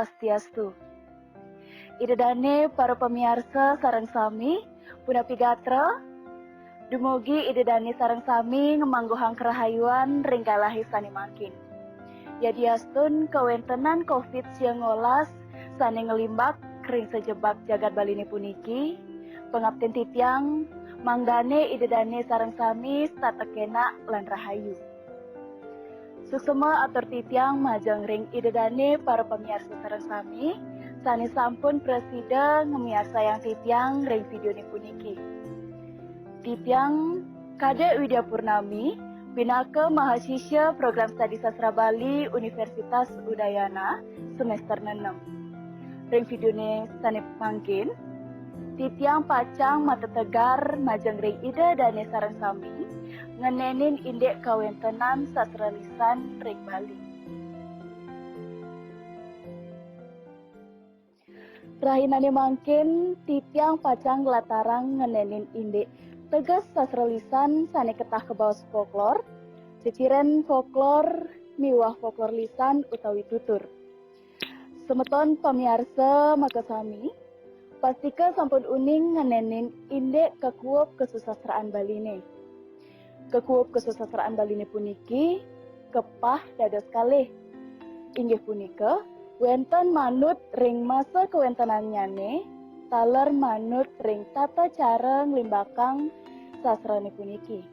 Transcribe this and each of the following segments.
Swastiastu. Idedane para pemirsa sareng sami, punapi gatra, dumugi idedane sareng sami ngemangguhang kerahayuan ringgalahi sani mangkin. Yadiastun kawentenan COVID-19 sani ngelimbak kering sejebak jagat balini puniki, pengabten titiang manggane idedane sareng sami statekena lan rahayu. Susema atur titiang majang ring idedane para pemirsa sareng sami, sani sampun presida ngemiarsa yang titiang ring video ni puniki. Titiang Kadek Widya Purnami, Binaka Mahasiswa Program Studi Sastra Bali Universitas Udayana semester 6. Ring video ni sani mangkin, titiang pacang mata tegar majang ring ide dane sareng sami, ngenenin indek kawentenan sastra lisan ring Bali. Rahinane mangkin titiang pacang latarang ngenenin indek tegas sastra lisan sane ketah kebawas folklor, ciciren folklor miwah folklor lisan utawi tutur. Semeton pamiarsa makasami, pastika sampun uning ngenenin indek kekuop kesusastraan Baline. Kekuop kesusastraan Baline puniki kepah dados kalih. Inggih punika wenten manut ring masa kewentenannyane, taler manut ring tata cara nglimbakang sastrane puniki.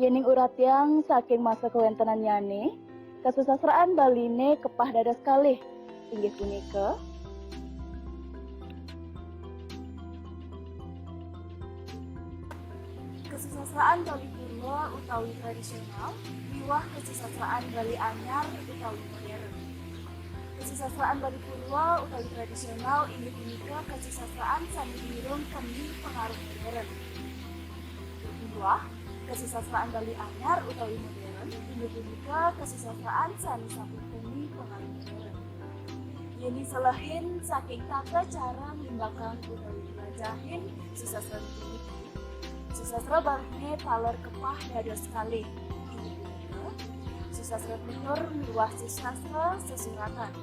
Yening uratiang saking masa kewentenannyane, kesusastraan Baline kepah dados kalih. Inggih punika kesusastraan Bali Purwa utawi tradisional, miwah kesusastraan Bali Anyar utawi modern. Kesusastraan Bali Purwa utawi tradisional inggih punika kesusastraan sami dirung kemi pengaruh modern. Miwah kesusastraan Bali Anyar utawi modern inggih punika kesusastraan sami sampun kemi pengaruh modern. Yeni selahin saking tata cara ngimbakang utawi jelajahin susastra puniki, susastra Baline taler kepah dados kalih. Inggih punika susastra tutur miwah susastra sesuratan.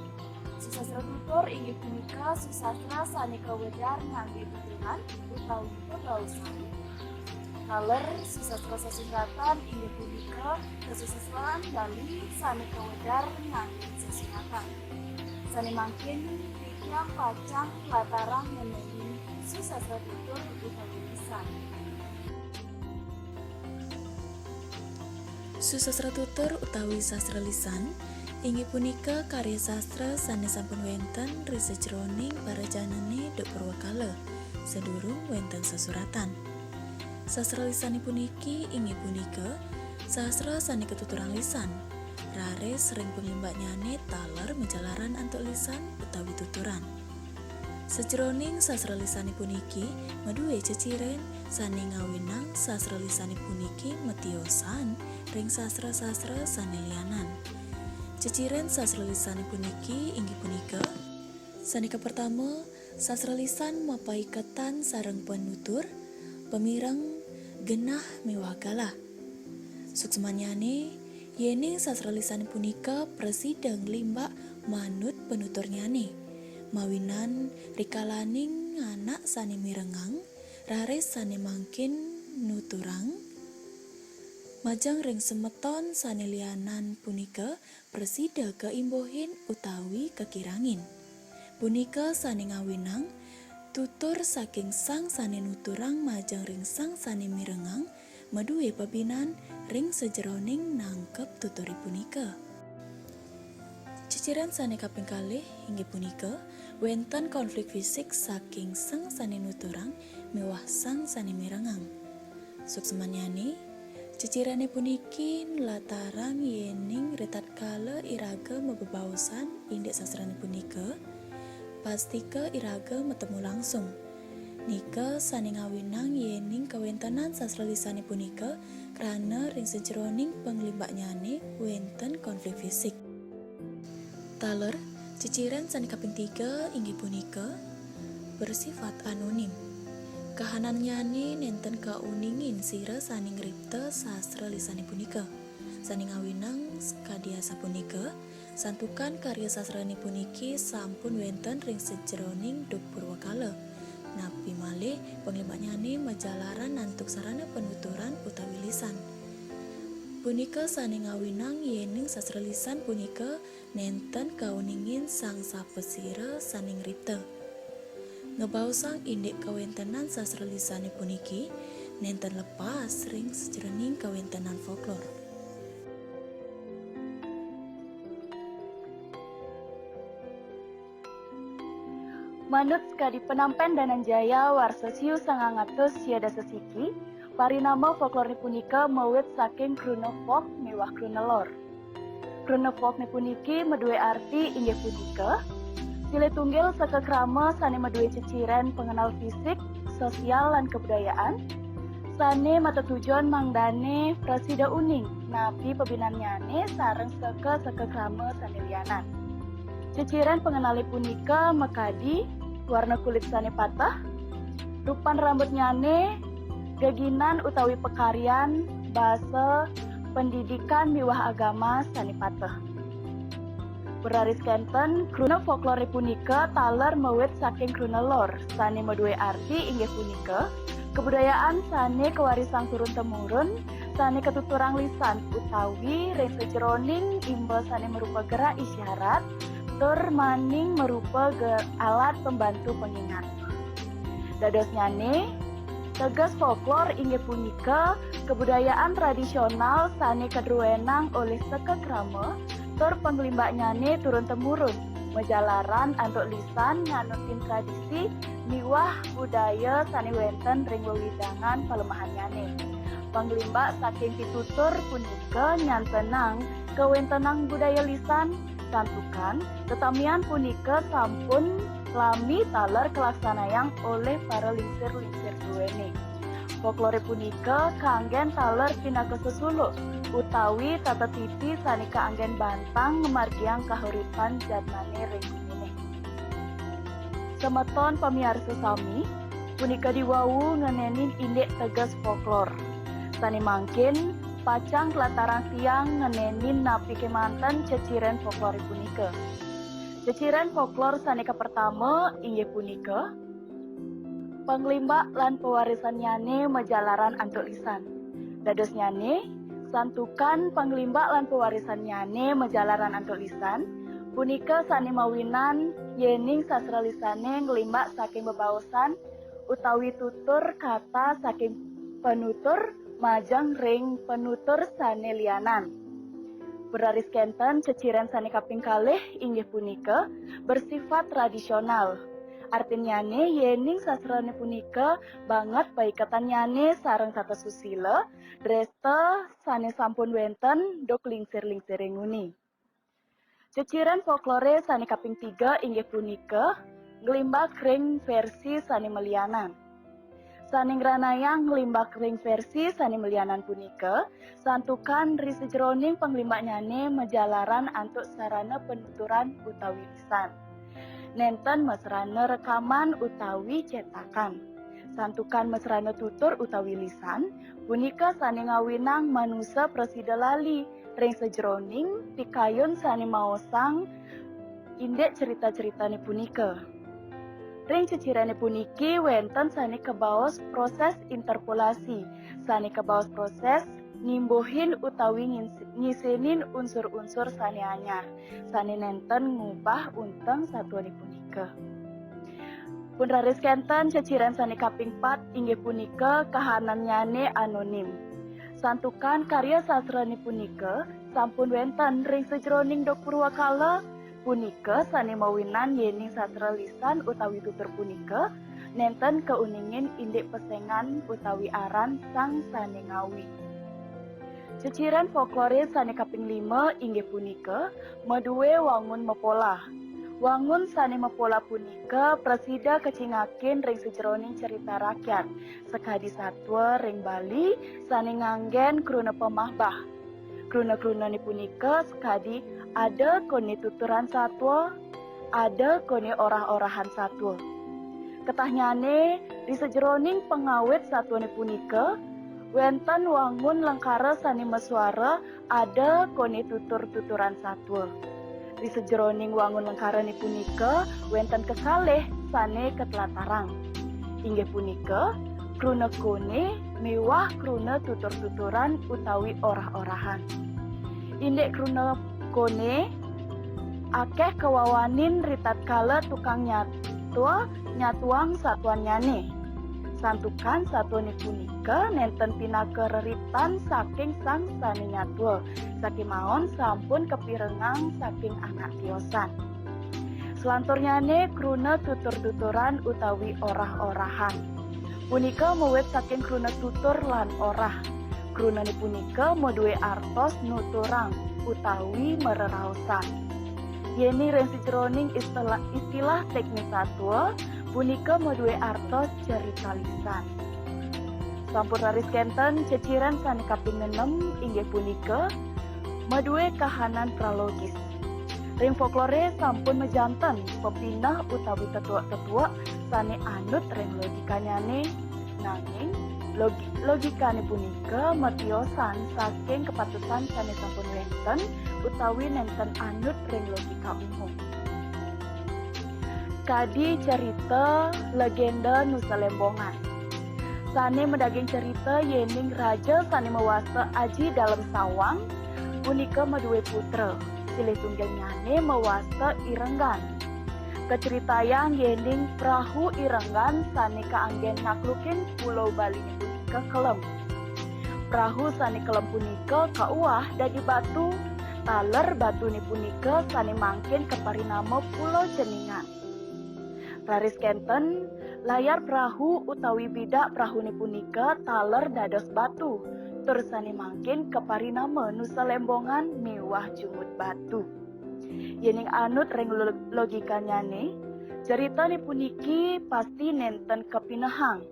Susastra tutur inggih punika susastra sane kawedar ngangge tuturan utawi pebausan. Taler susastra sesuratan inggih punika kesusastraan Bali sane kawedar ngangge sesuratan. Sane mangkin titiang pacang latarang ngenenin susastra tutur utawi lisan. Susastra tutur utawi sastra lisan inggih punika karya sastra sane sampun wenten risejroning parajanane Duk Purwakala sedurung wenten sesuratan. Sastra lisan puniki inggih punika sastra sane ketuturan lisan. Rare sering penglimbaknyane taler menjalaran antuk lisan utawi tuturan. Sejroning sastra lisan puniki maduwe ceciren sane ngawinang sastra lisan puniki metiosan ring sastra-sastra sane lianan. Ceciren sastra lisan puniki inggih punika sanika pertama sastra lisan mapai ketan sareng penutur pemireng genah miwah galah. Suksmanyane yening sastra lisan punika presida nglimbak manut penuturnyane mawinan rikalaning anak sane mirengang rare sane mangkin nuturang majang ring semeton sane lianan punika presida keimbohin utawi kekirangin. Punika sane ngawinang tutur saking sang sane nuturang majang ring sang sane mirengang maduwe pabinan ring sejroning nangkep tuturi punika. Ciciran sane kaping kalih inggih punika wenten konflik fisik saking sang sane nuturang miwah sang sane mirengang. Suksemanyane cicirane puniki latarang yening ritatkala iraga mebebausan indek sastrane punika pastika iraga metemu langsung. Nika sane ngawinang yening kawentenan sastra lisane punika krana ring sejroning penglimbaknyane wenten konflik fisik. Taler ciciren sane kaping 3 inggih punika bersifat anonim. Kahanannyane nenten kauningin sira sane ngripta sastra lisane punika. Sane ngawinang kadiasa punika Santukan karya sastrani puniki sampun wenten ring sejroning duk purwakala. Napi malih panglimbanyane majalaran nantuk sarana penuturan utawi lisan. Punika sane ngawinang yening sastra lisan punika nenten kauningin sang sapesira saning rita. Ngebaosang indik kawentenan sastra lisane puniki nenten lepas ring sejroning kawentenan folklor. Manut kadi penampen Dananjaya warsa siu 900 siada sesiki, parinama folklor punika mawit saking kruna folk miwah kruna lor. Kruna folk puniki meduwe arti inggih punika silih tunggil saka krama sane meduwe ceciren pengenal fisik, sosial lan kebudayaan. Sane mata tujuan mangdane prasida uning, napi pebinanyane sareng saka krama sane lianan. Ceciren pengenali punika mekadi warna kulit sane patah, rupan rambut nyane, gaginan utawi pekaryan, basa, pendidikan miwah agama sane patah. Beraris kenten, kruna folklore punika taler mawit saking kruna lor, sane meduwe arti inggih punika kebudayaan sane kewarisan turun-temurun, sane ketuturang lisan utawi ring sejroning imbal sane merupa gerak isyarat, tur maning merupa alat pembantu pengingat. Dados nyane, teges folklor inggih punika kebudayaan tradisional sane kadruwenang oleh seka krama tur penglimbak nyane turun-temurun majalaran antuk lisan nganutin tradisi miwah budaya sane wenten ring wewidangan palemahan nyane. Penglimbak saking pitutur punika nyantenang kewentenang budaya lisan santukan, tetamian punika sampun lami taler kelaksanayang oleh para lingsir-lingsir duwene. Folklore punika kaanggen taler pinaka sesuluk utawi tata titi sanika anggen bantang ngemargiang kahuripan jatmane ring kumine. Semeton pamiarsa sami punika diwawu ngenenin indik teges folklor. Sane mangkin pacang kelataran tiang ngenenin napi kemanten ceciren folklor punika. Ceciren folklor sanika pertama inggih punika penglimbak lan pewarisan nyane majalaran antuk lisan. Dados nyane santukan penglimbak lan pewarisan nyane majalaran antuk lisan punika sane mawinan yening sastra lisane nglimbak saking bebaosan utawi tutur kata saking penutur majang ring penutur sane lianan. Beraris kenten ceciren sane kaping kalih inggih punika bersifat tradisional. Artinya yening sastrane punika banget baikatan nyane sareng tata susila, dresta sane sampun wenten dok lingsir-lingsir nguni. Ceciren folklore sane kaping 3 inggih punika nglimbak ring versi sane melianan. Sane ngranayang nglimbak ring versi sane melianan punika santukan ri sejroning penglimbak nyane majalaran antuk sarana penuturan utawi lisan. Nenten mesrana rekaman utawi cetakan. Santukan mesrana tutur utawi lisan punika sane ngawinang manusa presida lali ring sejroning pikayun sane maosang indek cerita-ceritane punika. Ring cecirane puniki wenten sane kebaos proses interpolasi, sane kebaos proses nimbuhin utawi ngisenin unsur-unsur sane anyar, sane nenten ngubah unteng satuane punika. Pun raris kenten ceciren sane kaping 4 inggih punika kahanan nyane anonim. Santukan karya sastrane punika sampun wenten ring sejroning dok purwakala punika sane mawinan yening sastra lisan utawi tutur punika nenten keuningin indik pesengan utawi aran sang sane ngawi. Ceciren folklore sane kaping 5 inggih punika meduwe wangun mepola. Wangun sane mepola punika presida kecingakin ring sejroning cerita rakyat sekadi satwa ring Bali sane nganggen kruna pemahbah. Kruna-krunane punika sekadi ada kone tuturan satwa, ada kone orah-orahan satwa. Ketahnyane di sejroning pengawit satwane punika wenten wangun lengkara sane meswara ada kone tutur-tuturan satwa. Di sejroning wangun lengkarani punika wenten kekalih sane ketelatarang. Inggih punika kruna kone miwah kruna tutur-tuturan utawi orah-orahan. Indek kruna kone akeh kewawanin ritat kala tukang nyatuang satuan nyane. Santukan satuane punika nenten pinaka reritan saking sang sane nyatua. Sakimaon sampun kepirengang saking anak tiosan. Selanturnyane kruna tutur-tuturan utawi orah-orahan. Punika muwit saking kruna tutur lan orah. Krunane punika moduwe artos nuturang utawi mereraosan. Yeni ring sejroning istilah teknik satwa punika moduwe artos cerita lisan. Sampun raris kenten ceciran sane kaping 6 inggih punika moduwe kahanan pralogis. Ring folklore sampun mejanten pepinah utawi tetua-tetua sane anut ring logikanyane nanging logikane punika metiosan saking kepatusan sane sampun wenten utawi nenten anut ring logika umum. Kadi cerita legenda Nusa Lembongan. Sane mendaging cerita yening raja sane mewasa aji dalam sawang punika maduwe putra. Silih tunggalnyane mewasa irenggan. Keceritayang yening perahu irenggan sane kaanggen naklukin pulau Bali punika kelem. Perahu sane kelem punika kauah dadi batu. Taler batu ni punika sane mangkin keparinama Pulau Ceningan. Raris kenten layar perahu utawi bidak perahu ni punika taler dados batu. Tur sane mangkin keparinama Nusa Lembongan miwah jumut batu. Yening anut ring logikanyane cerita ni puniki pasti nenten kepinahang.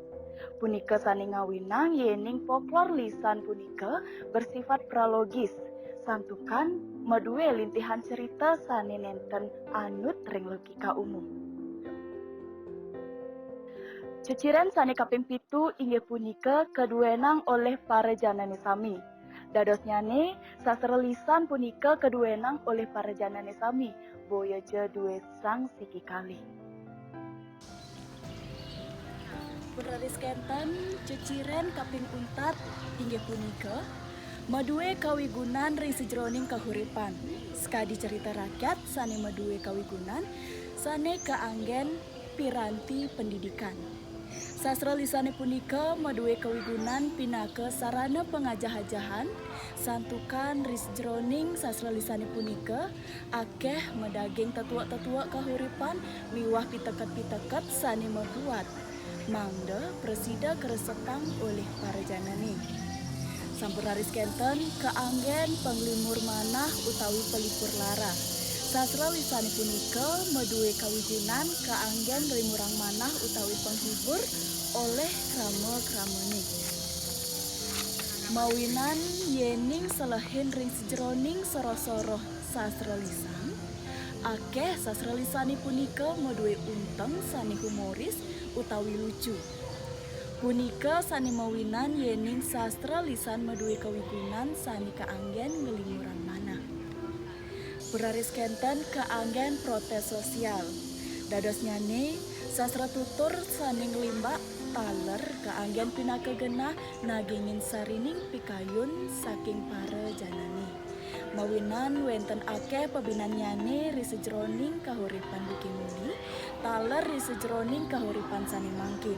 Punika sane ngawinang yening folklor lisan punika bersifat pralogis. Santukan maduwe lintihan cerita sane nenten anut ring logika umum. Ceciran sane kaping 7 inggih punika keduwenang oleh para janane sami. Dadosnyane sastra lisan punika keduwenang oleh para janane sami. Boya je duwe sang siki kali. Puraris kenten ceciren kaping 4 inggih punika maduwe kawigunan ring sejroning kahuripan. Sekadi cerita rakyat sane maduwe kawigunan sane kaanggen piranti pendidikan. Sastra lisane punika maduwe kawigunan pinaka sarana pengajah-ajahan. Santukan ring sejroning sastra lisane punika akeh medaging tetua-tetua kahuripan miwah piteket-piteket sane mabuat mangda presida keresepang oleh para janane. Sampuraris kenten keanggen penglimur manah utawi pelipur lara. Sastra lisane punika maduwe kawigunan keanggen rimurang manah utawi penghibur oleh krama-kramane. Mawinan yening selehin ring sejroning soro-soroh sastra lisan, akeh sastra lisane punika maduwe unteng sane humoris utawi lucu. Punika sane mawinan yening sastra lisan maduwe kawigunan sane kaanggen ngelimuran manah. Puraris kenten kaanggen protes sosial. Dadosnyane sastra tutur sane ngelimbak taler kaanggen pinaka genah nagingin sarining pikayun saking para janane. Mawinan wenten akeh pebinanyane ri sejroning kahuripan bukimuni, taler ri sejroning kahuripan sane mangkin.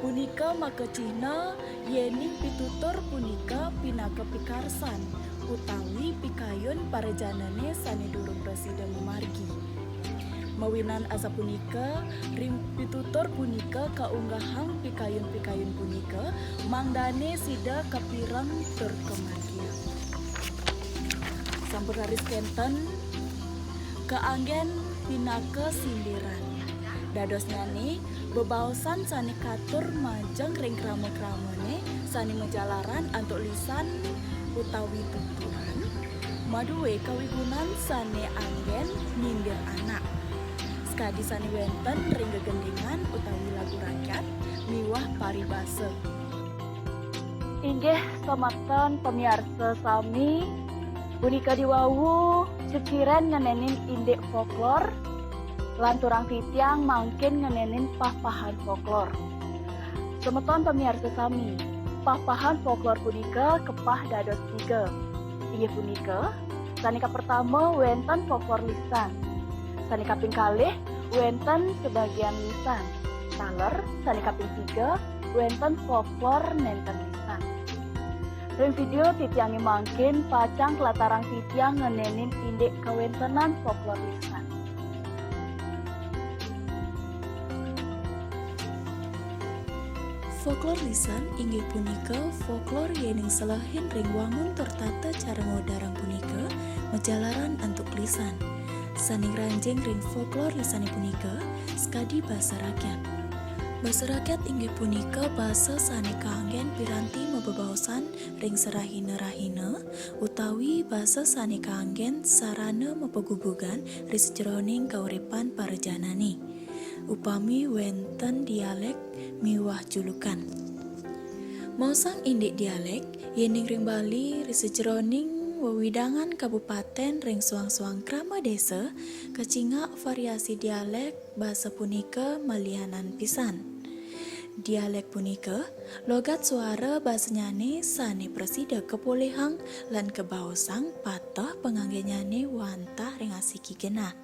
Punika makecihna yening pitutur punika pinaka pikarsan utawi pikayun para janane sane durung presida memargi. Mawinan asa punika ring pitutur punika kaunggahang pikayun-pikayun punika mangdane sida kapirang tur kemargian. Sampuraris kenten kaanggen pinaka sindiran. Dadosnyane bebaosan sane katur majeng ring krama-kramane sane menjalaran antuk lisan utawi tuturan maduwe kawigunan sane anggen nyindir anak. Sekadi sane wenten ring gegendingan utawi lagu rakyat miwah paribasa. Inggih semaktan pemiarsa sami Punika diwawu ceciren ngenenin indek folklor, lan turang titiang mangkin ngenenin papahan folklor. Semeton pamirsa sami, papahan folklor punika kepah dados 3. Inggih punika, sanika pertama wenten folklor lisan. Sanika ping kalih wenten sebagian lisan. Taler sanika ping 3 wenten folklor nenten lisan. Ring video titiangi mangkin pacang kelatarang titiang ngenenin indek kawentenan folklor lisan. Folklor lisan inggih punika folklor yening selahin ring wangun tertata cara ngodarang punika menjalaran untuk lisan. Saning ranjing ring folklor lisan punika skadi bahasa rakyat. Bahasa rakyat inggih punika bahasa sane kaanggen piranti mebebaosan ring serahina-rahina utawi bahasa sane kaanggen sarana mepegubugan ring sejroning kauripan parejanani. Upami wenten dialek miwah julukan. Mausang indik dialek yening ring Bali ring sejroning wewidangan kabupaten ring suang-suang krama desa kecingak variasi dialek bahasa punika malianan pisan. Dialek punika logat suara bahasanyane sane presida kepolehang lan kebaosang patah penganggenyane wantah ring asiki genah.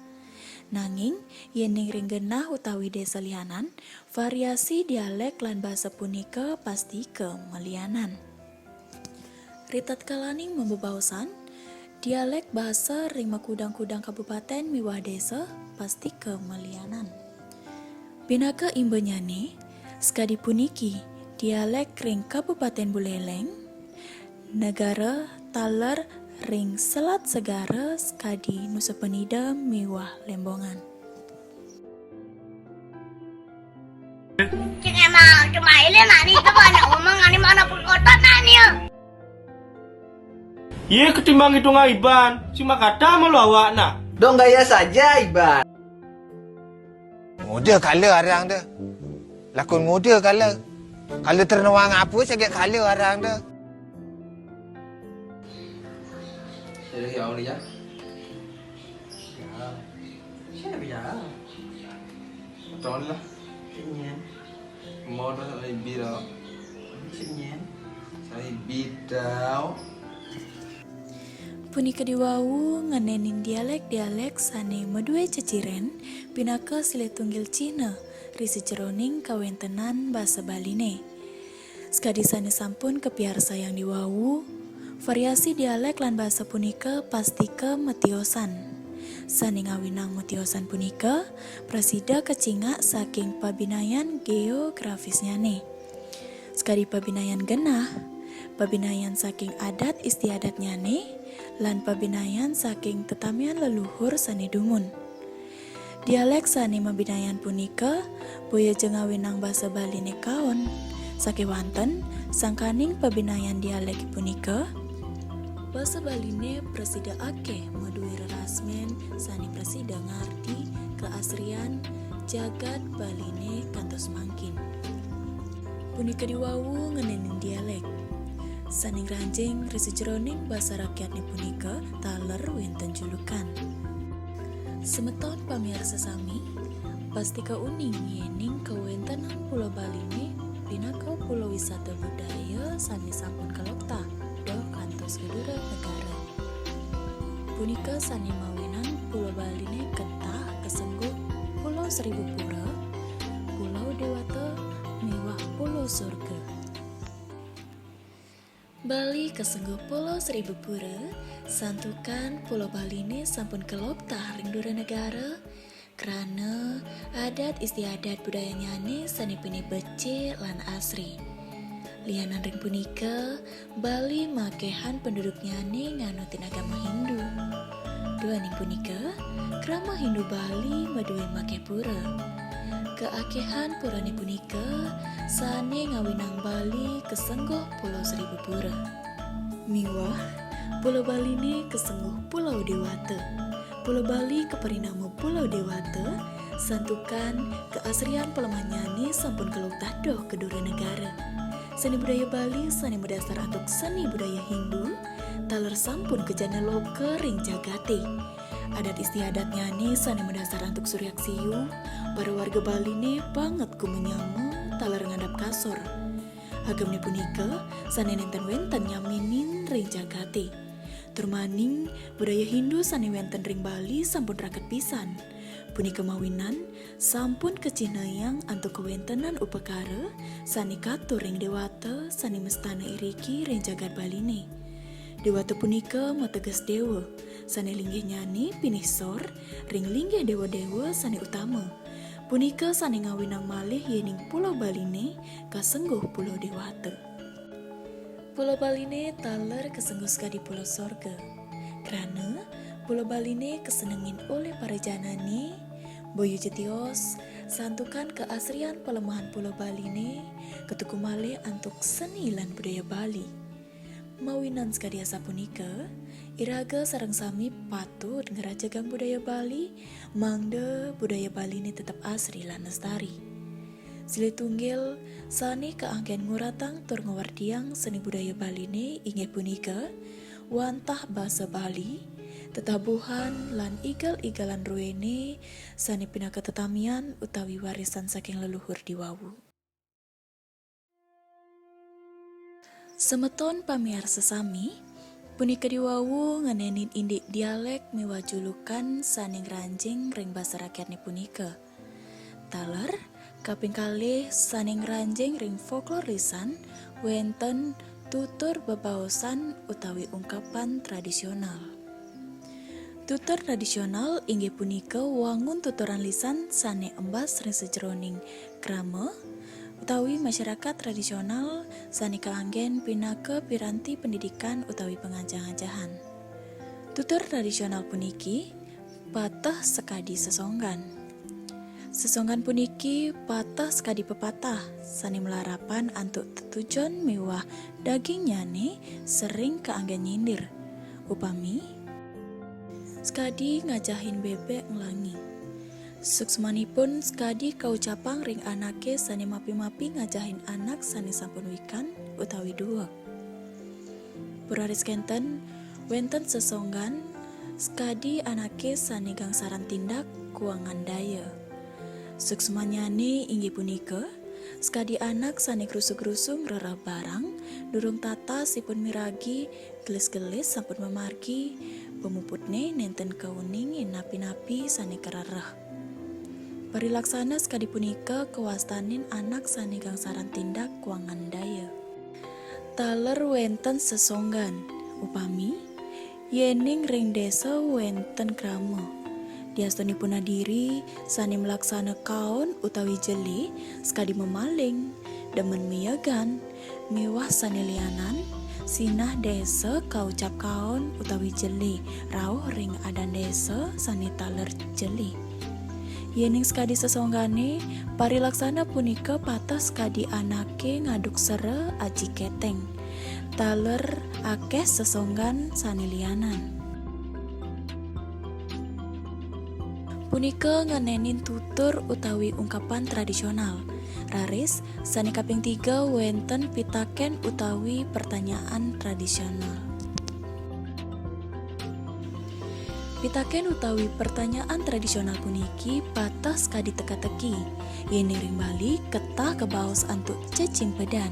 Nanging yening ring genah utawi desa lianan variasi dialek lan bahasa punika pasti kemelianan. Ritat kalaning membebaosan dialek bahasa ring makudang-kudang kabupaten miwah desa pasti kemelianan. Binaka imbenyane skadi puniki dialek ring Kabupaten Buleleng, negara Taler ring Selat Segara skadi Nusa Penida miwah Lembongan. Cing emang cuma ini nani itu banyak omong nani mana pun otot nani ya. Iya ketimbang itu ngaiban, si makata malu awak nak. Dong gaya saja Iban. Muda kala arang dia. Lakon muda kala. Kalau ternawang apa sakit kala arang dia. Jadi ya Oli ya. Siapa ya? Betul lah. Cenyen, Mau dah saya bidau. cenyen. Saya bidau. Punika diwawu ngenenin dialek-dialek sane medue ceciren pinaka silih tunggil Cina risi jeroning kawentenan bahasa Baline. Skadi sane sampun kepiar sayang diwawu variasi dialek lan bahasa punika pasti ke metiosan. Sane ngawinang metiosan punika presida kecingak saking pabinayan geografisnyane. Skadi pabinayan genah, pabinayan saking adat istiadatnya nih, lan pabinayan saking tetamian leluhur sane dumun. Dialek sane mabinayan punika boya jengawinang basa Bali kaon. Sakewanten sangkaning pabinayan dialek punika basa Baline presida ake madui rerasmen sane presida ngarti keasrian jagat Baline kantos mangkin. Punika diwawu ngenenin dialek. Saning ranjing risi jeroning basa rakyatnya punika taler wenten julukan. Semeton pamirsa sami pasti kauning yening kawentenan Pulau Baline pinaka pulau wisata budaya sane sampun kalokta doh kantos kedua negara. Punika sane mawinan Pulau Baline ketah kesengguh Pulau Seribu Pura, Pulau Dewata miwah Pulau Surga. Bali kesengguh Pulau Seribu Pura, santukan Pulau Baline sampun kelok ring dura negara, karena adat istiadat budayanya ne sanepune becik lan asri. Lianan ring punika, Bali makehan penduduknya ne nganutin agama Hindu. Dua ning punika, krama Hindu Bali madue make pura. Keakehan purane punika sane ngawinang Bali kesengguh Pulau Seribu Pura. Miwah, Pulau Bali ini kesengguh Pulau Dewata. Pulau Bali keperinama Pulau Dewata, santukan keasrian pelemahnyani sampun keluk tahdoh kedua negara. Seni budaya Bali seni berdasar untuk seni budaya Hindu, taler sampun kejana loke ring jagate. Adat istiadatnya nih sane mendasar untuk suryak siu, para warga Bali nih banget ku menyama taler ngadap kasor. Agamnya punika sane nenten wenten nyaminin ring jagate. Turmaning budaya Hindu sane wenten ring Bali sampun raket pisan. Punika mawinan sampun kecinayang antuk kewentenan upakara sane katur ring dewata sane mestana iriki ring jagat Bali nih. Dewata punika mateges dewa, sane linggih nyani pinih sor, ring linggih dewa-dewa sane utama. Punika sane ngawinang malih yening Pulau Baline kasengguh Pulau Dewata. Pulau Baline taler kesengguh sekadi Pulau Sorga. Karena Pulau Baline kesenengin oleh para janani, boyo jetios, santukan keasrian pelemahan Pulau Baline, ketuku malih antuk seni lan budaya Bali. Mawinan sekadi sapunika, iraga sareng sami patut ngerajagang budaya Bali, mangde budaya Bali ini tetap asri lan lestari. Sile tunggil, sani keangken nguratang tur ngewardiang seni budaya Bali ini inge punika, wantah bahasa Bali, tetabuhan lan igal-igalan ruene, sani pinaka tetamian utawi warisan saking leluhur diwawu. Semeton pamiar sesami, punika diwawu ngenenin indik dialek miwa julukan saning ranjing ring basa rakyatnya punika. Taler, kaping kalih saning ranjing ring folklor lisan, wenten tutur bebaosan utawi ungkapan tradisional. Tutur tradisional inggih punika wangun tuturan lisan sane embas ring sejroning krama, utawi masyarakat tradisional sani kaanggen pinake piranti pendidikan utawi pengajah-ajahan. Tutur tradisional puniki patah sekadi sesonggan. Sesonggan puniki patah sekadi pepatah sani melarapan antuk tetujon mewah daging nyane sering kaanggen nyindir. Upami sekadi ngajahin bebek ngelangi. Suksmanipun sekadi kaucapang ring anake sane mapi-mapi ngajahin anak sane sampun wikan utawi dua. Puraris kenten wenten sesonggan sekadi anake sane gangsaran tindak kuangan daya. Suksmanyane inggih punika sekadi anak sane krusuk-krusuk rerah barang durung tata sipun miragi gelis-gelis sampun memargi pemuputne nenten kauning napi-napi sane kerarah. Parilaksana sekadi punika kewastanin anak sane gangsaran tindak kuangan daya. Taler wenten sesonggan, upami yening ring desa wenten krama. Diastunipun adiri sane melaksana kaon utawi jeli sekadi memaling, demen miyagan, mewah sane lianan, sinah desa kaucap kaon utawi jeli, rauh ring adan desa sane taler jeli. Yening sekadi sesonggane, parilaksana punika patah sekadi anake ngaduk sere aji keteng. Taler akeh sesonggan sane lianan. Punika ngenenin tutur utawi ungkapan tradisional. Raris, sane kaping 3 wenten pitaken utawi pertanyaan tradisional. Pitaken utawi pertanyaan tradisional puniki patah sekadi teka-teki. Yeni ring Bali ketah kebaos antuk cecimpedan.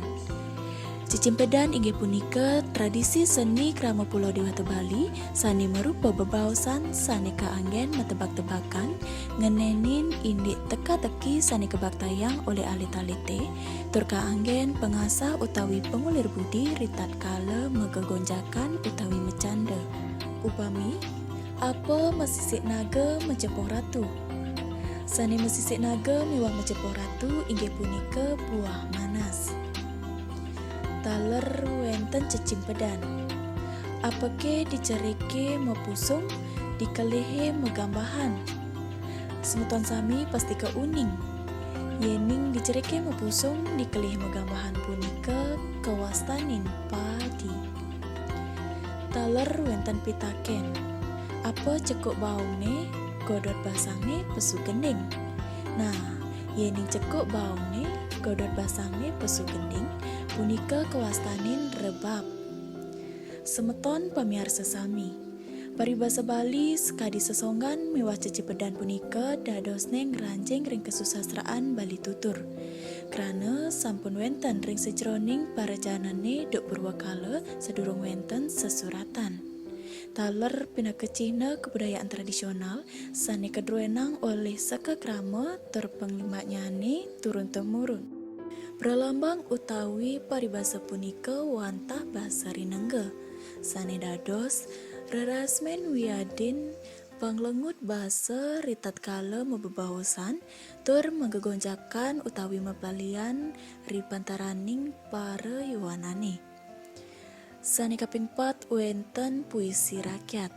Cecimpedan inggih punika tradisi seni krama Pulau Dewata Bali sane merupa bebaosan sane kaanggen metebak-tebakan ngenenin indik teka-teki sane kebaktayang oleh alit-alite tur kaanggen pengasah utawi pengulir budi ritat kala megegonjakan utawi mecanda. Upami apa mesisik naga mencepong ratu. Sane mesisik naga miwah mencepong ratu inggih punika buah manas. Taler wenten cecimpedan. Apake dicerike mepusung, dikelihe megambahan. Semeton sami pasti keuning. Yening dicerike mepusung, dikelih megambahan punika kewastanin padi. Taler wenten pitaken. Apa cekuk baungne, godot basangne pesu gending. Nah, yening cekuk baungne, godot basangne pesu gending, punika kewastanin rebab. Semeton pamiarsa sami. Paribasa Bali sekadi sesonggan miwah cecipedan punika dados neng ranjing ring kesusastraan Bali tutur. Krana sampun wenten ring sejroning parajanane duk purwakala sedurung wenten sesuratan. Taler pinakecina kebudayaan tradisional sane kedruenang oleh saka krama terpenglimatnyane turun-temurun. Pralambang utawi paribasa punika wantah basa rinengga sane dados rerasmen wiadin panglengut basa ritat kala mebebawasan tur menggegonjakan utawi mepalian ripantaraning para yuwanane. Sane kaping 4 wenten puisi rakyat.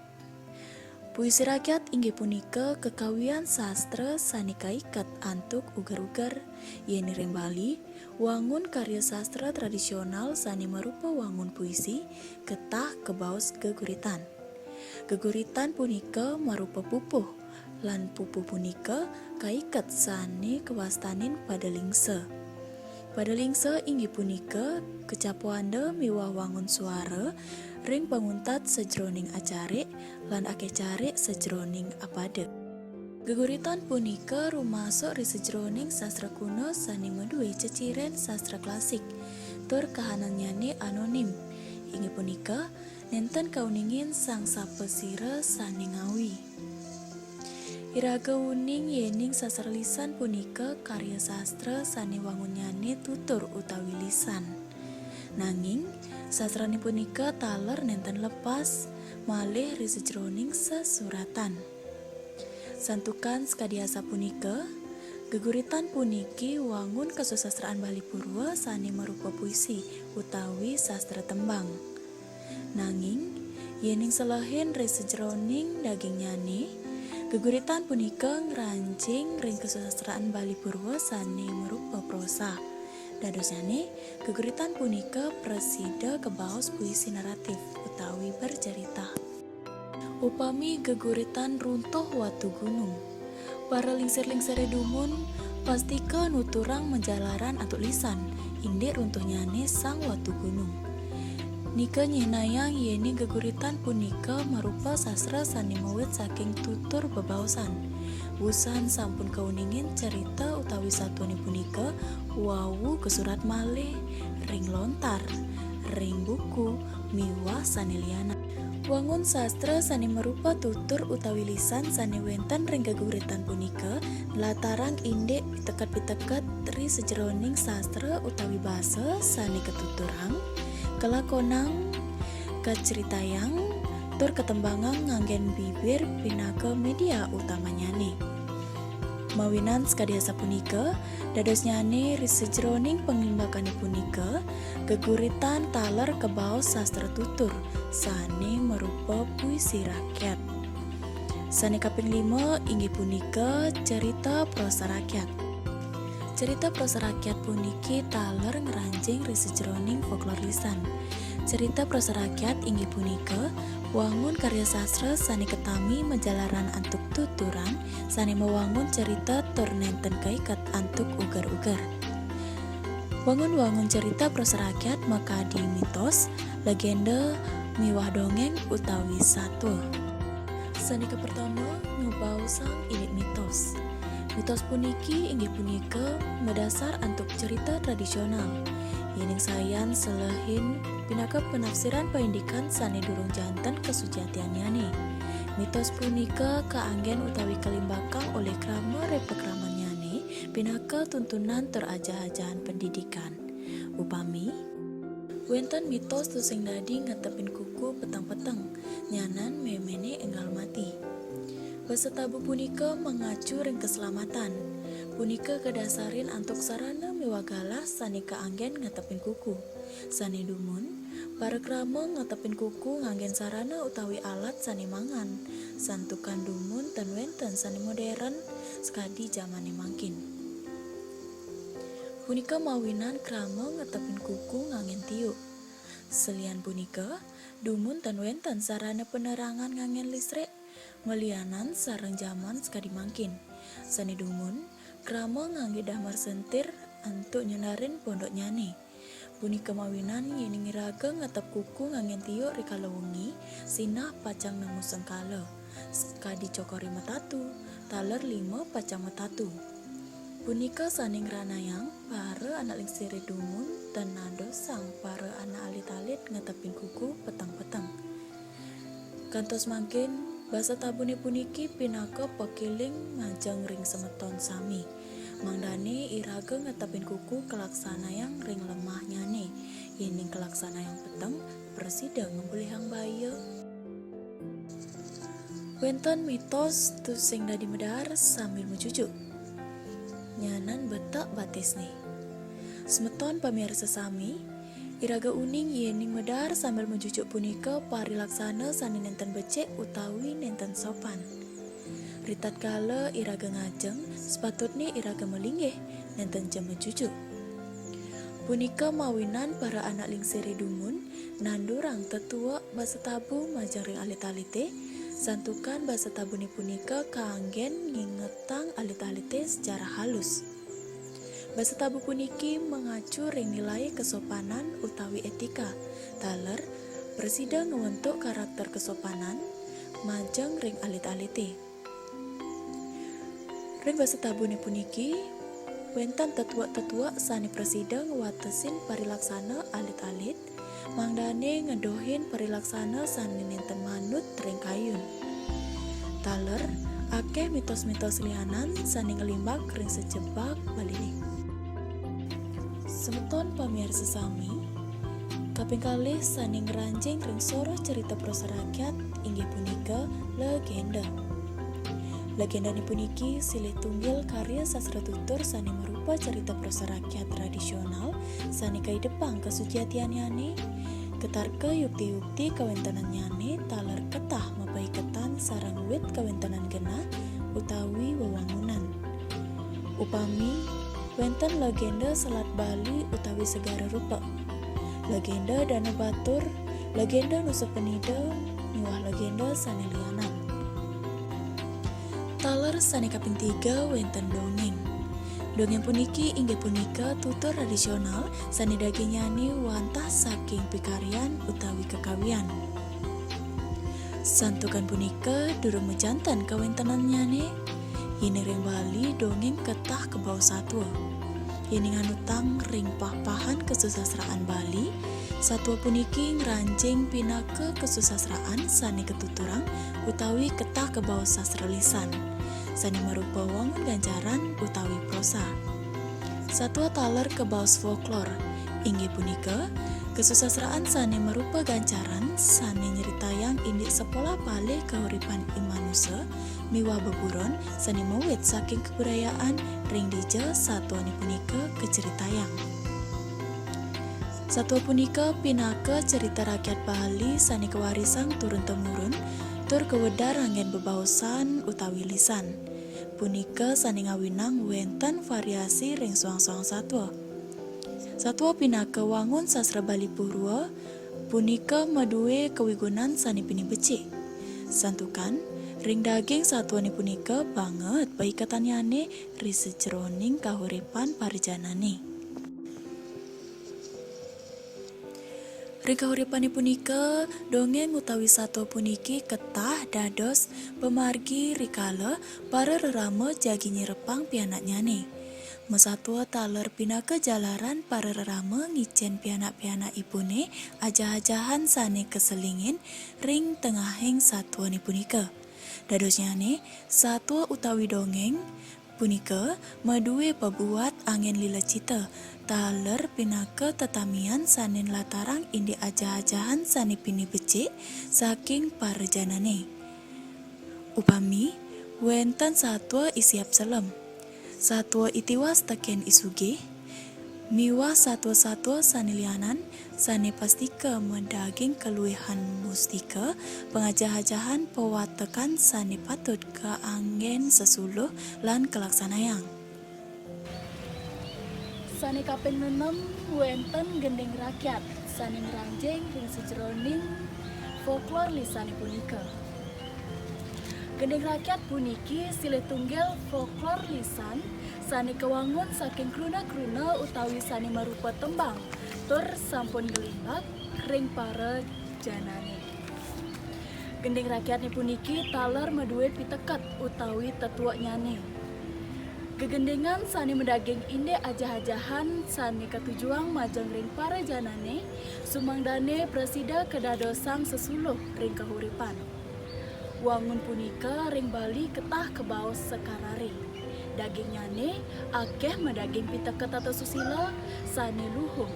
Puisi rakyat inggih punika kekawian sastra sane kaiket antuk ugar-ugar yen ring Bali wangun karya sastra tradisional sane marupa wangun puisi ketah kebaos geguritan. Geguritan punika marupa pupuh lan pupuh punika kaiket sane kewastanin pada lingse. Pada lingse inggih punika kecapuande miwah wangun suara ring panguntat sejroning acarik lan akeh carik sejroning apade. Geguritan punika rumasuk ri sejroning sastra kuno sane meduwe ceciren sastra klasik tur kahanannyane anonim. Inggih punika nenten kauningin sang sapesira sane ngawi. Iraga wuning yening sastra lisan punika karya sastra sane wangunyane tutur utawi lisan. Nanging sastrane punika taler nenten lepas malih ri sejroning sesuratan. Santukan skadiasa punika geguritan puniki wangun kesusastraan Bali Purwa sane marupa puisi utawi sastra tembang. Nanging yening selahin ri sejroning daging nyane geguritan punika ngranjing ring kesusastraan Bali Purwa sane merupa prosa. Dadosane geguritan punika presida kebaos puisi naratif utawi bercerita. Upami geguritan runtuh watu gunung, para lingsir-lingsire dumun pastika nuturang menjalaran atuk lisan indik runtuhnyane sang watu gunung. Nika nyenayang yeni geguritan punika marupa sastra sane mawet saking tutur bebaosan. Wusan sampun kauningin cerita utawi satuni punika wawu kesurat malih ring lontar, ring buku, miwah sane liyana. Wangun sastra sane merupa tutur utawi lisan sane wenten ring geguritan punika latarang indik pitekat-pitekat ri sejroning sastra utawi basa sane ketuturang kelakonang, kaceritayang, tur ketembangan nganggen bibir pinaka media utamanyane. Mawinan skadiasa punika, dados nyane ri sejroning penglimbakane punika, geguritan taler kebaos sastra tutur, sane merupa puisi rakyat. Sane kaping 5 inggih punika cerita prosa rakyat. Cerita prosa rakyat puniki taler ngranjing ri sejroning folklor lisan. Cerita prosa rakyat inggih punika wangun karya sastra sane ketami menjalaran antuk tuturan sane mewangun cerita tur nenten kaiket antuk ugar-ugar. Wangun-wangun cerita prosa rakyat makadi mitos, legenda, miwah dongeng utawi satwa. Sane pertama ngubau sang ilit mitos. Mitos puniki inggih punika medasar antuk cerita tradisional. Yening sayan selehin pinaka penafsiran paindikan sane durung janten kesujatianyane. Mitos punika kaanggen utawi kalimbakang oleh krama repekramanyane pinaka tuntunan terajah-ajahan pendidikan. Upami wenten mitos tusing dadi ngetepin kuku petang-petang nyanan memene enggal mati. Basa tabu punika mengacu ring keselamatan. Punika kedasarin antuk sarana miwagalah sane kaanggen ngetepin kuku. Sane dumun, para krama ngetepin kuku nganggen sarana utawi alat sane mangan. Santukan dumun ten wenten sane modern sekadi zamane mangkin. Punika mawinan krama ngetepin kuku nganggen tiuk. Selian punika, dumun ten wenten sarana penerangan nganggen listrik. Melianan sareng zaman sekadi mangkin. Sane dumun, krama ngangge damar sentir antuk nyenarin pondok nyane. Punika mawinan yening iraga ngetep kuku ngangen tiuk rikala wengi sinah pacang nemu sengkala skadi cokori metatu taler 5 pacang metatu. Punika saning ranayang para anak lingsire dumun dan nado sang para anak alit-alit ngetepin kuku petang-petang. Kantos mangkin basa tabune puniki pinaka pekiling majang ring semeton sami. Mangdane iraga ngetepin kuku kelaksana yang ring lemah nyane. Yening kelaksana yang peteng presida ngembulihang baya. Wenten mitos tu sing dadi medar sambil mencucuk. Nyanan betak batis nih. Semeton pamirsa sami, iraga uning yening medar sambil mencucuk punika parilaksana sani nenten becek utawi nenten sopan. Ritat kala iraga ngajeng, sepatutnya iraga melinggih nenten jam mencucuk. Punika mawinan para anak lingsire dumun, nandurang tetua basa tabu majang ring alit-alite, santukan basa tabune punika kaanggen ngingetang alit-alite secara halus. Basa tabu puniki mengacu ring nilai kesopanan utawi etika. Taler, presida ngewentuk karakter kesopanan majang ring alit-alite. Ring basa tabune puniki wenten tetua-tetua sani presida ngewatesin parilaksana alit-alit, mangdane ngedohin parilaksana sani nenten manut ring kayun. Taler, akeh mitos-mitos lianan sani ngelimbak ring sejebak balini. Semeton pamirsa sami, kaping kalih sani ngranjing ring soro cerita prosa rakyat inggih punika legenda. Legenda puniki silih tunggil karya sastra tutur sani merupa cerita prosa rakyat tradisional sani kaidepang kesuciatianyane, ketarke yukti-yukti kawentenanyane taler ketah mapaiketan sarang wit kawentanan genah utawi wewangunan. Upami wenten legenda Selat Bali utawi Segara Rupa, legenda Dana Batur, legenda Nusa Penida, miwah legenda sani lianan. Taler sani kaping 3 wenten dongeng. Dongeng puniki inggih punika tutur tradisional sani dagingnyani wantah saking pikarian utawi kekawian. Santukan punika durung mejantan kawentenanyane. Yeni ring Bali dongeng ketah kebawa satwa. Yeni nganutang ring pah-pahan kesusastraan Bali, satwa puniki ngranjing pinake kesusastraan sani ketuturang utawi ketah kebawa sastra lisan. Sani marupa wangun ganjaran utawi prosa. Satwa taler kebaos folklor inggih punika kesusastraan sani marupa ganjaran sani nyeritayang indik sepola palih kahuripan imanusa miwah beburon sani mawit saking kebudayaan ring dija satwani punika keceritayang. Satwa punika pinaka cerita rakyat Bali sani kewarisan turun-temurun tur kewedar anggen bebaosan utawi lisan. Punika sani ngawinang wenten variasi ring soang-soang satwa. Satwa pinaka wangun sastra Bali Purwa, punika maduwe kewigunan sani pini becik. Santukan ring daging satwani punika banget baikatanyane ri sejroning kahuripan parjanane. Ring kahuripane punika dongeng utawi satwa puniki ketah dados pemargi rikala para rerama jagi nyerepang pianaknyane. Mesatwa taler pinaka jalaran para rerama ngicen pianak-pianak ipune ajah-ajahan sane keselingin ring tengahing satwani punika. Dadosnyane satwa utawi dongeng punika maduwe pabuat angin lila cita. Taler pinaka tetamian sanin latarang indi ajah-ajahan sani pini becik saking parjanane. Upami wenten satwa isiap selem, satwa itiwas teken isuge, miwah satwa-satwa sani lianan sani pastika mendaging keluihan mustika pengajah-ajahan pewatekan sani patut keanggen sesuluh lan kelaksanayang. Sani kaping 6 wenten gending rakyat sani ngranjing ring sejroning folklor lisane punika. Gending rakyat puniki silih tunggil folklor lisan sani kewangun saking kruna-kruna utawi sani marupa tembang tur sampun gelimbak ring para janane. Gending rakyatnya puniki taler maduwe piteket utawi tetuak nyane. Gegendengan sani mendaging inde ajah-ajahan sani ketujuan majang ring para janane sumangdane presida kedadosang sesuluh ring kahuripan. Wangun punika ring Bali ketah kebaos sekarare. Daging nyane akeh medaging piteket atau susila sani luhung.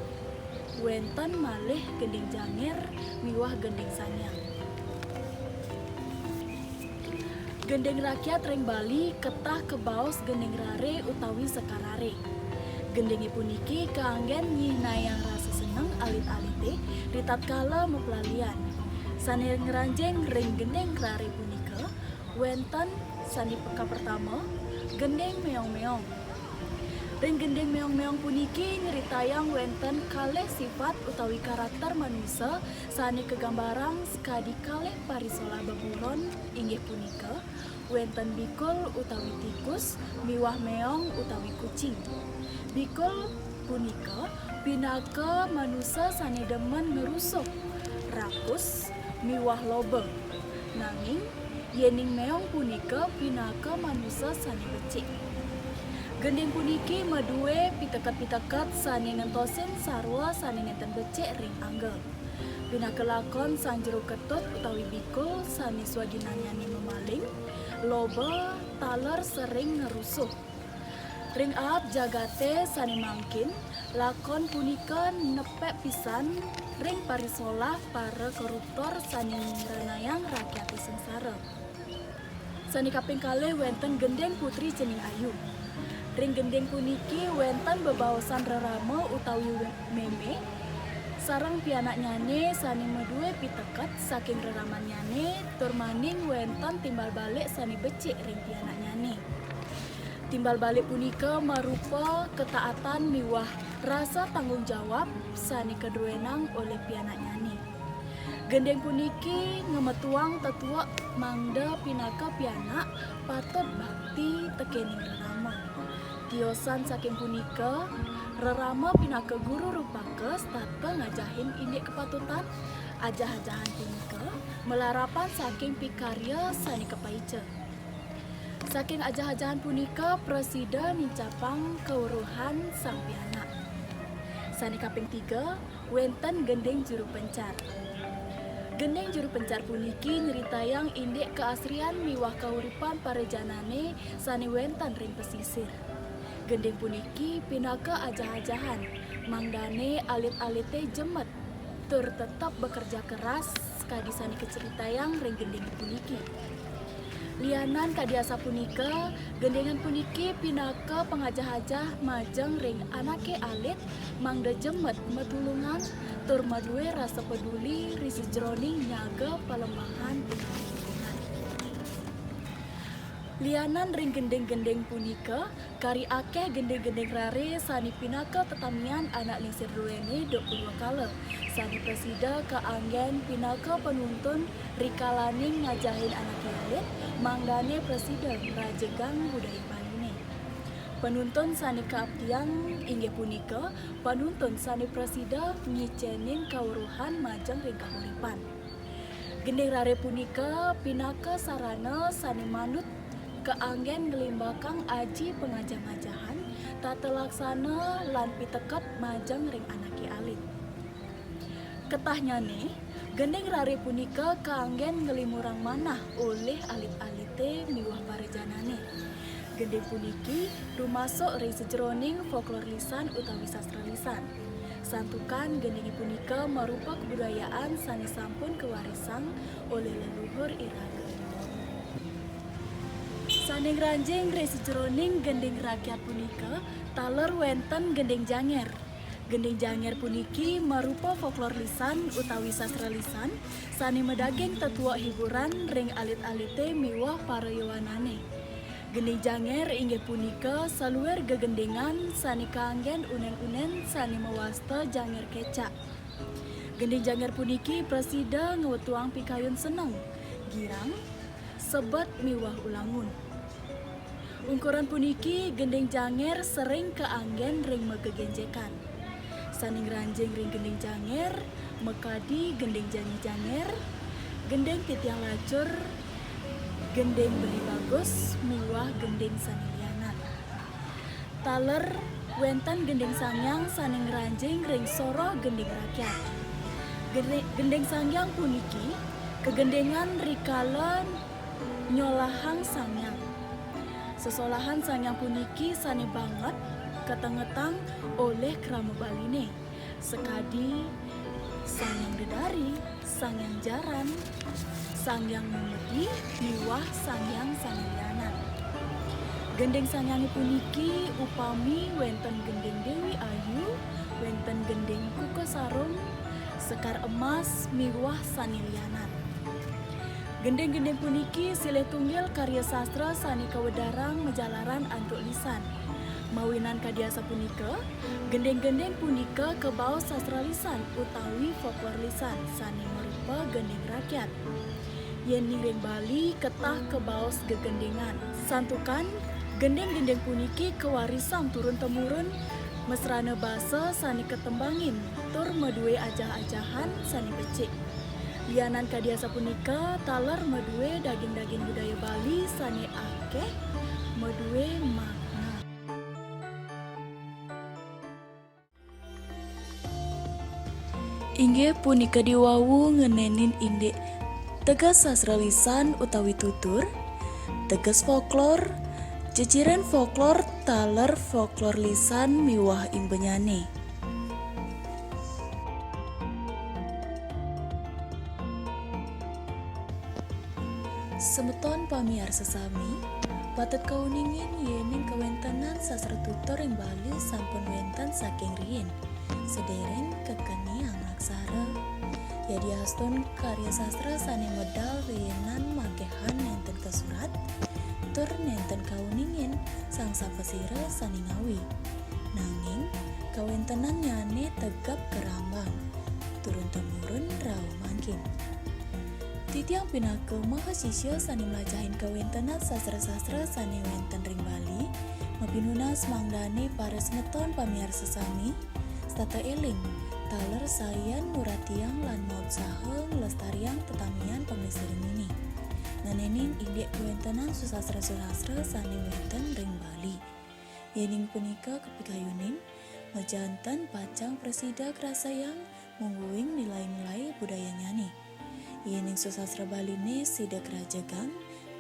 Wenten malih gending janger miwah gending sanyang. Gending rakyat ring Bali ketah kebaos gending rare utawi sekarare. Gendingi puniki kaanggen nyihnayang rasa seneng alit-alite ritatkala mepelalian. Sani ngeranjeng ring gending rare punika wenten sani peka pertama gending meong-meong. Ring gending meong-meong puniki nyeritayang wenten kalih sifat utawi karakter manusia sani kegambarang skadi kalih parisola babulon inggih punika wenten bikul utawi tikus miwah meong utawi kucing. Bikul punika pinaka manusia sani demen ngerusuh rakus miwah lobe. Nanging yening meong punika pinaka manusia sani becik. Gending puniki maduwe piteket-piteket sani ngentosin sarwa sani nenten becik ring angga. Pinaka lakon sang jero ketut utawi bikul sani swadinanyane memaling, loba taler sering ngerusuh. Ring ab jagate sani mangkin, lakon punika nepek pisan ring parisolah para koruptor sani ngranayang rakyat sengsara. Sani kaping kalih wenten gending putri Cening Ayu. Ring gending puniki wenten bebaosan rerama utawi meme sarang pianak nyane sani maduwe piteket saking reraman nyane tur maning wenten timbal balik sani becik ring pianak nyane. Timbal balik punika marupa ketaatan miwah rasa tanggung jawab sani keduwenang oleh pianak nyane. Gendeng puniki ngemetuang tetuak mangda pinaka pianak patut bakti tekening rerama. Tiosan saking punika, rerama pinaka guru rupakes tata ngajahin indik kepatutan, ajah-ajahan punika melarapan saking pikarya sani kepaice. Saking ajah-ajahan punika presida nincapang keuruhan sang pianak. Sani kaping 3, wenten gending juru pencar. Gending juru pencar puniki nyeritayang indik keasrian miwah kauripan parejanane sani wenten ring pesisir. Gending puniki pinaka ajah-ajahan, mangdane alit-alite jemet, tur tetap bekerja keras kadisani keceritayang ring gending puniki. Lianan kadiasa punika, gendengan puniki pinaka pengajah-ajah majeng ring anake alit, mangda jemet metulungan, tur maduwe rasa peduli risi jroning nyaga pelemahan lingkungan. Lianan ring gendeng-gendeng punika, kari akeh gendeng-gendeng rare sani pinaka tetamian anak lingsir duwene dok purwakala. Sani presida kaanggen pinaka penuntun rikalaning ngajahin anak alit, mangdane presida rajegang budaya Baline. Penuntun sani kaabdian inggih punika, penuntun sani presida ngicenin kawruhan majeng ring kahuripan. Gendeng rare punika pinaka sarana sani manut keanggen ngelimbakang aji pengajah-ajahan tata laksana lan piteket majang ring anaki alit. Ketahnyane, gendeng rare punika kaanggen ngelimurang manah oleh alit-alite miwah parejanane. Gendeng puniki rumasuk ring sejroning folklor lisan utawi sastra lisan. Santukan gendeng punika marupa kebudayaan sani sampun kewarisan oleh leluhur iraga. Saning ranjing resi jroning gending rakyat punika taler wenten gending janger. Gending janger puniki marupa folklor lisan utawi sastra lisan sani medaging tetuak hiburan ring alit-alite miwah para yawanane. Gending janger inggih punika saluwer gegendengan sani kaanggen unen-unen sani mewasta janger kecak. Gending janger puniki presida ngewetuang pikayun seneng, girang, sebat miwah ulangun. Ungkuran puniki gending janger sering keanggen ring megegenjekan. saning ranjing ring gending janger, mekadi gending janyi janger, gending titiang lacur, gending beli bagus, miwah gending sanilianan. Taler wentan gending sangyang saning ranjing ring soro gending rakyat. Gending sangyang puniki kegendengan rikalen nyolahang sangyang. Sesolahan sangyang puniki sane banget ketengetang oleh kerama baline. Sekadi sangyang dedari, sangyang jaran, sangyang memedi, miwah sangyang sanilianan. Gending sangyangi puniki upami wenten gending Dewi Ayu, wenten gending Kuko Sarung, Sekar Emas, miwah sanilianan. Gending-gending puniki silih tunggil karya sastra sani kawedarang menjalaran anduk lisan. Mawinan kadiasa punika, gending-gending punika kebaos sastra lisan utawi folklor lisan sani merupa gending rakyat. Yen ring Bali ketah kebaos gegendengan. Santukan gending-gending puniki kewarisan turun-temurun mesrana basa sani ketembangin tur medue ajah-ajahan sani becik. Lianan kadiasa punika taler medue daging-daging budaya Bali sani akeh medue makna. Inggih punika diwawu ngenenin indek tegas sastra lisan utawi tutur, tegas folklor, jeciren folklor taler folklor lisan miwah imbenyane. Semeton pamiar sesami, patut kauningin yening kewentenan sastra tutur ing Bali sampun wenten saking riyin. Sedereng kekeniang aksara. Yadi aston karya sastra sane medal riyenan magehan nenten kesurat, tur nenten kauningin sang sapesira sani ngawi. Nanging kawentenan nyane tegap kerambang, turun-temurun rau mangkin. Titiang pinake mahasiswa sani melajahin kawentenan sastra-sastra sani wenten ring Bali, mapinunas mangdane para semeton pamiar sesami, tata eling, taler sayan muratiang lan maut saheng lestariang tetamian pangesiring ini. Nganenin indek kewentenan susastra-susastra sani wenten ring Bali. Yening punika kepikayunin, majanten pacang presida kerasayang mungguing nilai-nilai budaya nyani. Yening susastra Baline sida kerajagang,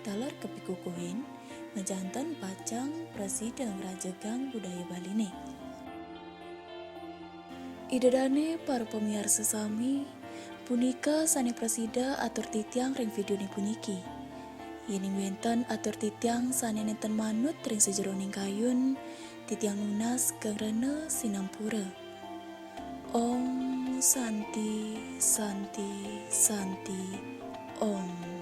taler kepikukuhin, majanten pacang presida kerajagang budaya Baline. Idedane para pemiar sesami, punika sani presida atur titiang ring video ni puniki. Yening wenten atur titiang sani nenten manut ring sejeroning kayun, titiang nunas kengrene sinampura. Om Santi Santi Santi Om.